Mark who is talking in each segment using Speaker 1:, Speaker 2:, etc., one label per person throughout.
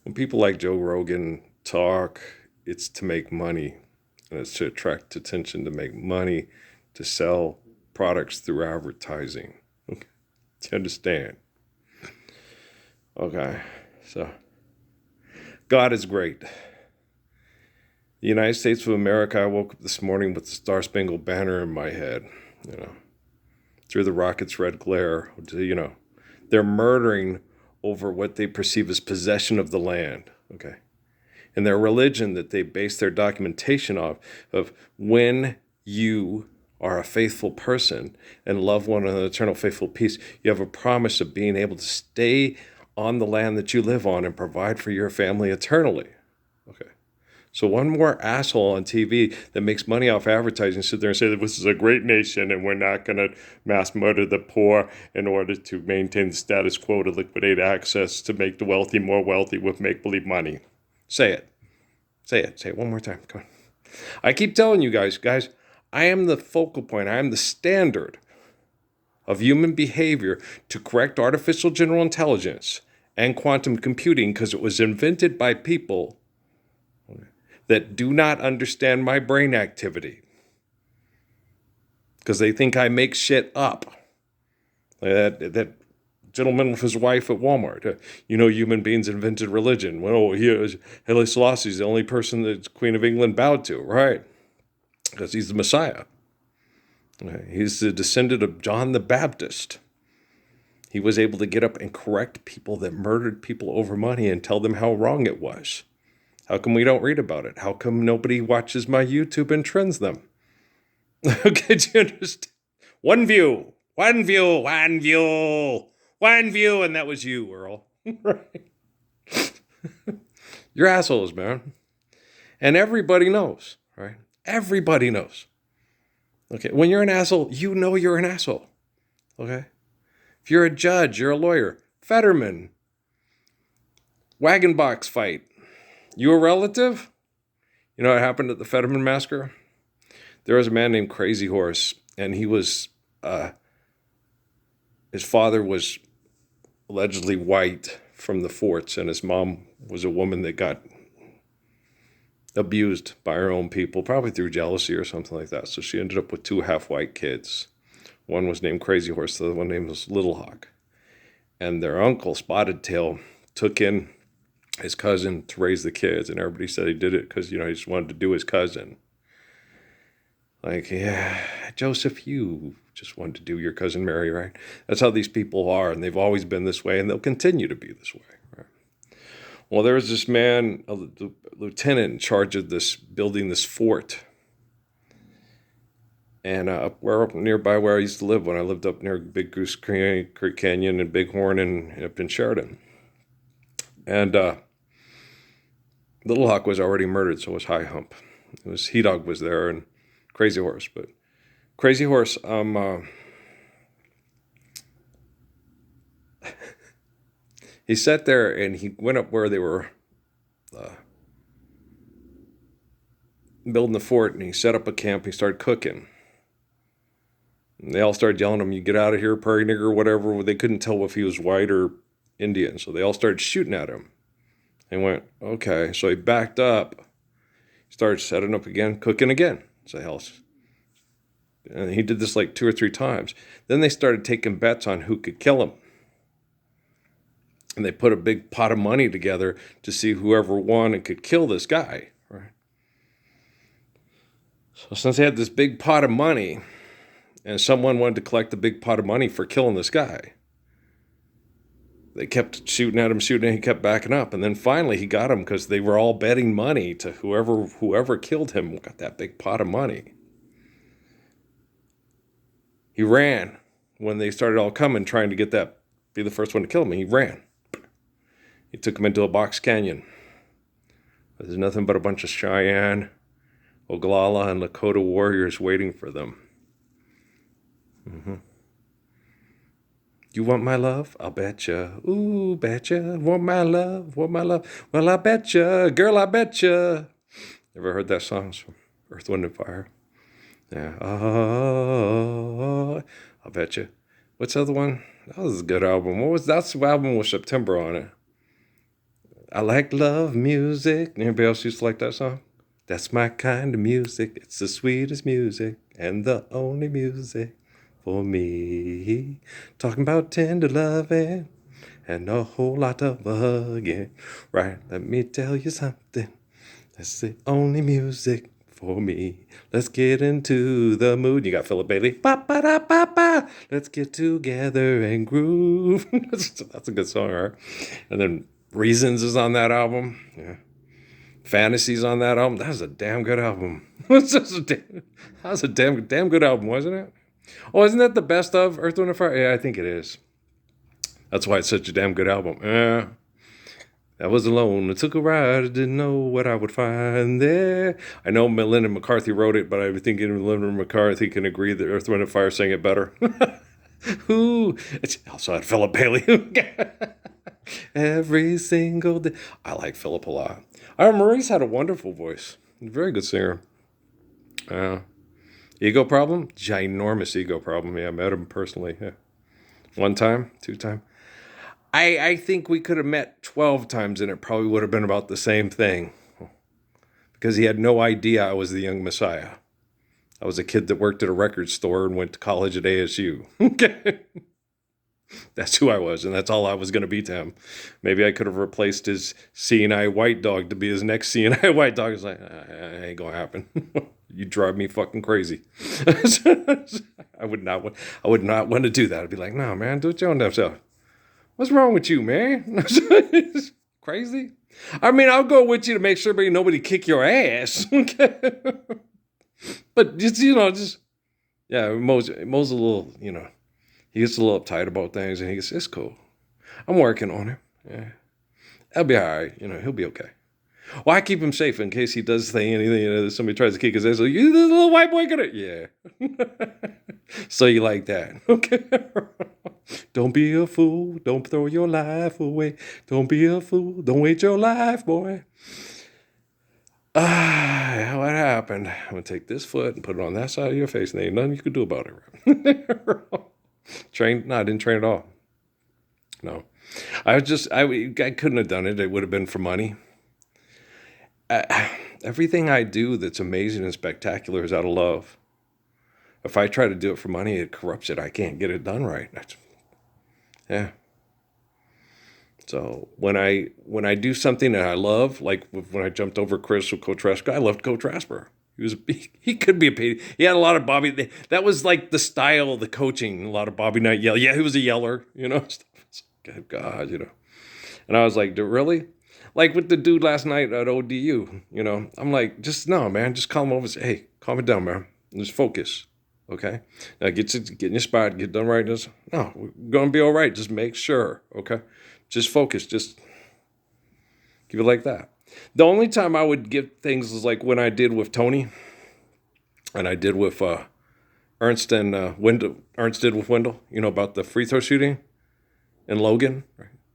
Speaker 1: When people like Joe Rogan talk, it's to make money, and it's to attract attention, to make money, to sell products through advertising. Okay. Do you understand? Okay. So God is great. The United States of America, I woke up this morning with the Star Spangled Banner in my head, you know, through the rocket's red glare, they're murdering over what they perceive as possession of the land, okay? And their religion that they base their documentation of when you are a faithful person and love one another, eternal faithful peace, you have a promise of being able to stay on the land that you live on and provide for your family eternally, okay? So one more asshole on TV that makes money off advertising sit there and say that this is a great nation and we're not going to mass murder the poor in order to maintain the status quo, to liquidate access, to make the wealthy more wealthy with make-believe money. Say it. Say it. Say it one more time. Come on. I keep telling you guys, I am the focal point. I am the standard of human behavior to correct artificial general intelligence and quantum computing because it was invented by people that do not understand my brain activity because they think I make shit up. That gentleman with his wife at Walmart. Human beings invented religion. Well, Haile Selassie is the only person that the Queen of England bowed to, right? Because he's the Messiah. He's the descendant of John the Baptist. He was able to get up and correct people that murdered people over money and tell them how wrong it was. How come we don't read about it? How come nobody watches my YouTube and trends them? Okay, do you understand? One view, and that was you, Earl. Right? You're assholes, man. And everybody knows, right? Everybody knows. Okay, when you're an asshole, you know you're an asshole. Okay? If you're a judge, you're a lawyer. Fetterman. Wagon box fight. You a relative? You know what happened at the Fetterman massacre? There was a man named Crazy Horse, and he was, his father was allegedly white from the forts, and his mom was a woman that got abused by her own people, probably through jealousy or something like that. So she ended up with two half-white kids. One was named Crazy Horse, the other one named was Little Hawk. And their uncle, Spotted Tail, took in his cousin to raise the kids, and everybody said he did it because, he just wanted to do his cousin. Like, yeah, Joseph, you just wanted to do your cousin Mary, right? That's how these people are, and they've always been this way, and they'll continue to be this way, right? Well, there was this man, a lieutenant in charge of building this fort. And up nearby where I used to live when I lived up near Big Goose Creek Canyon and Bighorn and up in Sheridan. And Little Hawk was already murdered, so was High Hump. It was He Dog was there and Crazy Horse. But Crazy Horse, he sat there and he went up where they were building the fort, and he set up a camp. He started cooking. And they all started yelling at him, "You get out of here, prairie nigger," whatever. They couldn't tell if he was white or Indian, so they all started shooting at him. And went, okay. So he backed up, started setting up again, cooking again. So hell. And he did this like 2 or 3 times. Then they started taking bets on who could kill him. And they put a big pot of money together to see whoever won and could kill this guy. Right? So since they had this big pot of money, and someone wanted to collect the big pot of money for killing this guy, they kept shooting at him, he kept backing up. And then finally he got him because they were all betting money to whoever killed him got that big pot of money. He ran when they started all coming, trying to be the first one to kill him. He ran. He took him into a box canyon. There's nothing but a bunch of Cheyenne, Oglala, and Lakota warriors waiting for them. Mm-hmm. You want my love? I'll betcha. Ooh, betcha. Want my love? Want my love? Well, I betcha. Girl, I betcha. Ever heard that song? It's from Earth, Wind, and Fire. Yeah. Oh, I'll betcha. What's the other one? That was a good album. That's the album with September on it. I like love music. Anybody else used to like that song? That's my kind of music. It's the sweetest music and the only music for me. Talking about tender loving and a whole lot of hugging. Right, let me tell you something. That's the only music for me. Let's get into the mood. You got Philip Bailey. Ba ba da ba ba. Let's get together and groove. That's a good song, right? And then Reasons is on that album. Yeah. Fantasies on that album. That was a damn good album. That was a damn good album, wasn't it? Oh, isn't that the best of Earth, Wind, and Fire? Yeah, I think it is. That's why it's such a damn good album. Yeah. I was alone. I took a ride. I didn't know what I would find there. I know Melinda McCarthy wrote it, but I think Melinda McCarthy can agree that Earth, Wind, and Fire sang it better. Who? It's also had Philip Bailey. Every single day. I like Philip a lot. Maurice had a wonderful voice. Very good singer. Ego problem? Ginormous ego problem. Yeah, I met him personally. Yeah. One time, two time. I think we could have met 12 times and it probably would have been about the same thing. Because he had no idea I was the young Messiah. I was a kid that worked at a record store and went to college at ASU. Okay. That's who I was, and that's all I was going to be to him. Maybe I could have replaced his seeing-eye white dog to be his next seeing-eye white dog. It's like, ain't going to happen. You drive me fucking crazy. I would not want to do that. I'd be like, no, man, do it your own damn self. What's wrong with you, man? Crazy? I mean, I'll go with you to make sure nobody kick your ass. Okay? But just, yeah, Mo's a little, he gets a little uptight about things, and he gets, it's cool. I'm working on him. Yeah. I'll be all right. He'll be okay. Well, I keep him safe in case he does anything, somebody tries to kick his ass. So, you this little white boy gonna, yeah. So you like that. Okay. Don't be a fool. Don't throw your life away. Don't be a fool. Don't wait your life, boy. What happened? I'm going to take this foot and put it on that side of your face, and there ain't nothing you can do about it. Trained? No, I didn't train at all. No. I couldn't have done it. It would have been for money. Everything I do that's amazing and spectacular is out of love. If I try to do it for money, it corrupts it. I can't get it done right. Yeah. So when I do something that I love, like when I jumped over Chris with Coach Rasper, I loved Coach Rasper. He could be a paid. He had a lot of Bobby. That was like the style of the coaching. A lot of Bobby Knight yell. Yeah, he was a yeller. Good God, And I was like, really? Like with the dude last night at ODU. I'm like, just no, man. Just call him over and say, hey, calm it down, man. Just focus. Okay. Now get in your spot. Get done right. No, we're gonna be all right. Just make sure. Okay. Just focus. Just keep it like that. The only time I would give things is like when I did with Tony, and I did with Ernst and Wendell. Ernst did with Wendell. About the free throw shooting and Logan,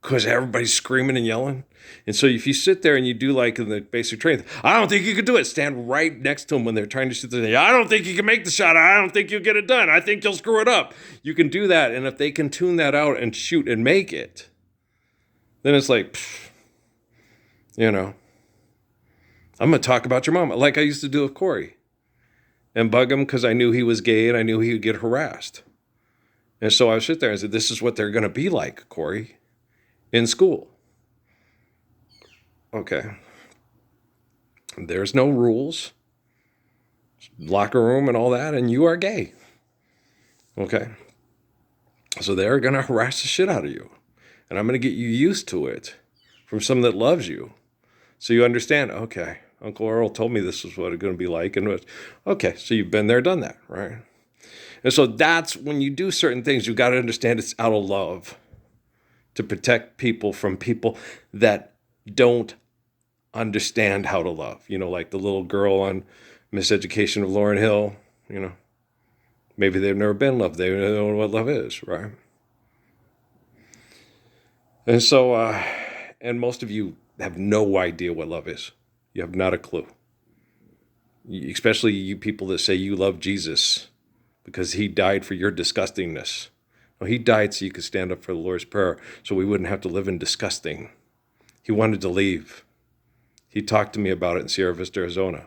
Speaker 1: because everybody's screaming and yelling. And so if you sit there and you do like in the basic training, I don't think you can do it. Stand right next to them when they're trying to shoot the thing. I don't think you can make the shot. I don't think you'll get it done. I think you'll screw it up. You can do that, and if they can tune that out and shoot and make it, then it's like, I'm going to talk about your mama, like I used to do with Corey, and bug him because I knew he was gay and I knew he would get harassed. And so I would sit there and say, this is what they're going to be like, Corey, in school. Okay. There's no rules, locker room and all that, and you are gay. Okay. So they're going to harass the shit out of you. And I'm going to get you used to it from someone that loves you. So you understand, okay, Uncle Earl told me this is what it's going to be like. And okay, so you've been there, done that, right? And so that's when you do certain things, you got to understand it's out of love to protect people from people that don't understand how to love. Like the little girl on Miseducation of Lauryn Hill, maybe they've never been loved. They don't know what love is, right? And so, and most of you have no idea what love is. You have not a clue. Especially you people that say you love Jesus because he died for your disgustingness. Well, he died so you could stand up for the Lord's Prayer, so we wouldn't have to live in disgusting. He wanted to leave. He talked to me about it in Sierra Vista, Arizona.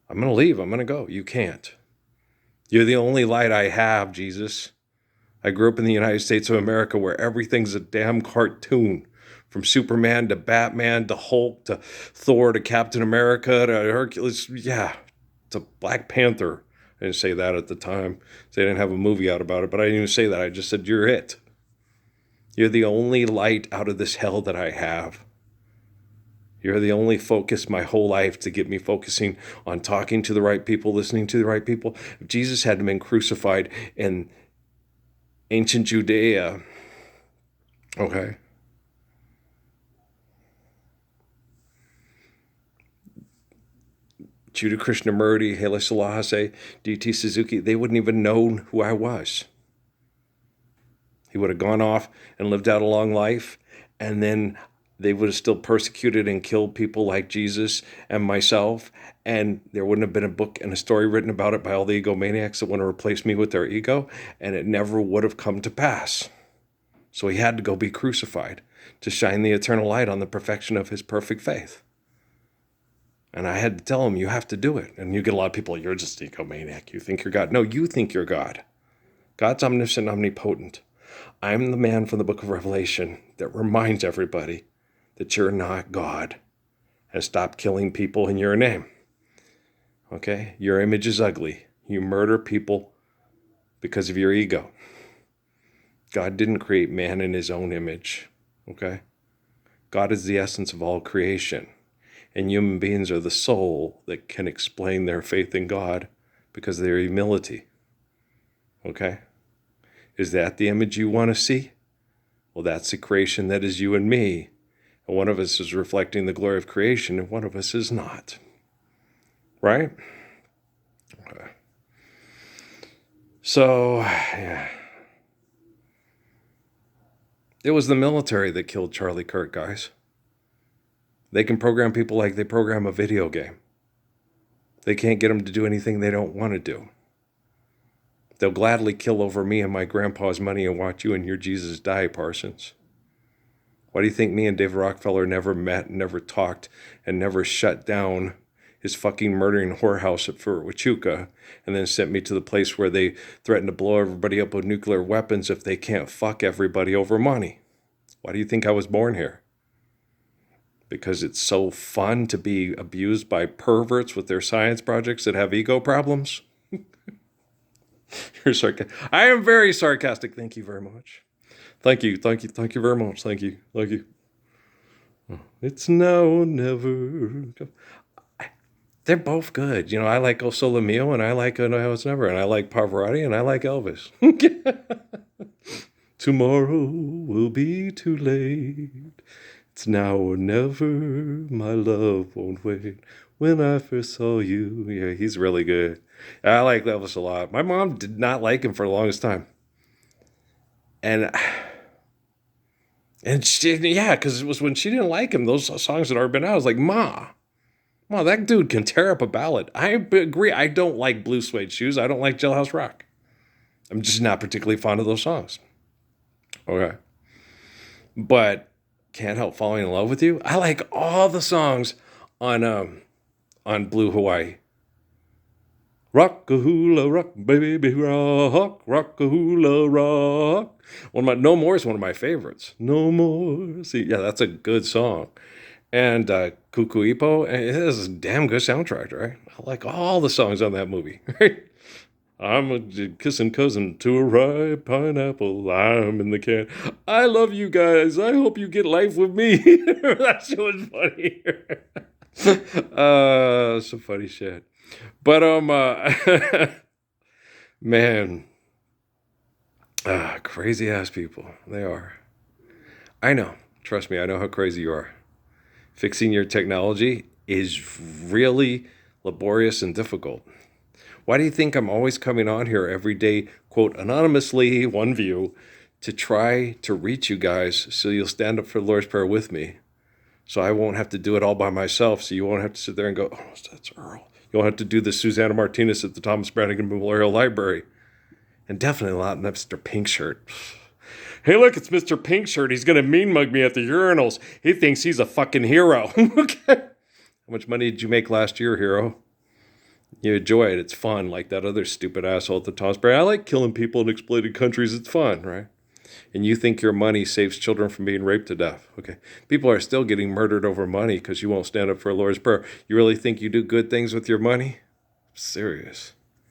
Speaker 1: I'm going to leave. I'm going to go. You can't. You're the only light I have, Jesus. I grew up in the United States of America where everything's a damn cartoon. From Superman to Batman to Hulk to Thor to Captain America to Hercules. Yeah, to Black Panther. I didn't say that at the time. They didn't have a movie out about it, but I didn't even say that. I just said, you're it. You're the only light out of this hell that I have. You're the only focus my whole life to get me focusing on talking to the right people, listening to the right people. If Jesus hadn't been crucified in ancient Judea, okay, Judah Krishnamurti, Haile Selassie, D.T. Suzuki, they wouldn't even know who I was. He would have gone off and lived out a long life, and then they would have still persecuted and killed people like Jesus and myself, and there wouldn't have been a book and a story written about it by all the egomaniacs that want to replace me with their ego, and it never would have come to pass. So he had to go be crucified to shine the eternal light on the perfection of his perfect faith. And I had to tell him, you have to do it. And you get a lot of people, you're just an egomaniac. You think you're God. No, you think you're God. God's omniscient, omnipotent. I'm the man from the book of Revelation that reminds everybody that you're not God. And stop killing people in your name. Okay? Your image is ugly. You murder people because of your ego. God didn't create man in his own image. Okay? God is the essence of all creation. And human beings are the soul that can explain their faith in God because of their humility. Okay? Is that the image you want to see? Well, that's the creation that is you and me. And one of us is reflecting the glory of creation, and one of us is not. Right? Okay. So, yeah. It was the military that killed Charlie Kirk, guys. They can program people like they program a video game. They can't get them to do anything they don't want to do. They'll gladly kill over me and my grandpa's money and watch you and your Jesus die, Parsons. Why do you think me and David Rockefeller never met, never talked, and never shut down his fucking murdering whorehouse at Fort Huachuca and then sent me to the place where they threaten to blow everybody up with nuclear weapons if they can't fuck everybody over money? Why do you think I was born here? Because it's so fun to be abused by perverts with their science projects that have ego problems? You're sarcastic. I am very sarcastic. Thank you very much. Thank you very much. Thank you. It's now or never. They're both good. You know, I like O Sole Mio and I like No It's Never, and I like Pavarotti and I like Elvis. Tomorrow will be too late. It's now or never, my love won't wait. When I first saw you. Yeah, he's really good. I like Elvis a lot. My mom did not like him for the longest time. And she, yeah, because it was when she didn't like him, those songs had already been out. I was like, Ma, that dude can tear up a ballad. I agree. I don't like Blue Suede Shoes. I don't like Jailhouse Rock. I'm just not particularly fond of those songs. Okay. But Can't Help Falling in Love with You. I like all the songs on Blue Hawaii. Rock-a-hula, rock, baby, rock, rock-a-hula, rock. No More is one of my favorites. No More. See, yeah, that's a good song. And Kuku Ipo, it has a damn good soundtrack, right? I like all the songs on that movie, right? I'm a kissing cousin to a ripe pineapple. I'm in the can. I love you guys. I hope you get life with me. That shit was funny. Some funny shit. But man, crazy ass people. They are. I know. Trust me, I know how crazy you are. Fixing your technology is really laborious and difficult. Why do you think I'm always coming on here every day, quote, anonymously, one view, to try to reach you guys so you'll stand up for the Lord's Prayer with me? So I won't have to do it all by myself, so you won't have to sit there and go, oh, that's Earl. You won't have to do the Susanna Martinez at the Thomas Brannigan Memorial Library. And definitely not Mr. Pink Shirt. Hey, look, it's Mr. Pink Shirt. He's going to mean mug me at the urinals. He thinks he's a fucking hero. Okay. How much money did you make last year, hero? You enjoy it. It's fun, like that other stupid asshole at the Tom Spray. I like killing people in exploited countries. It's fun, right? And you think your money saves children from being raped to death. Okay. People are still getting murdered over money because you won't stand up for a Lord's Prayer. You really think you do good things with your money? Serious.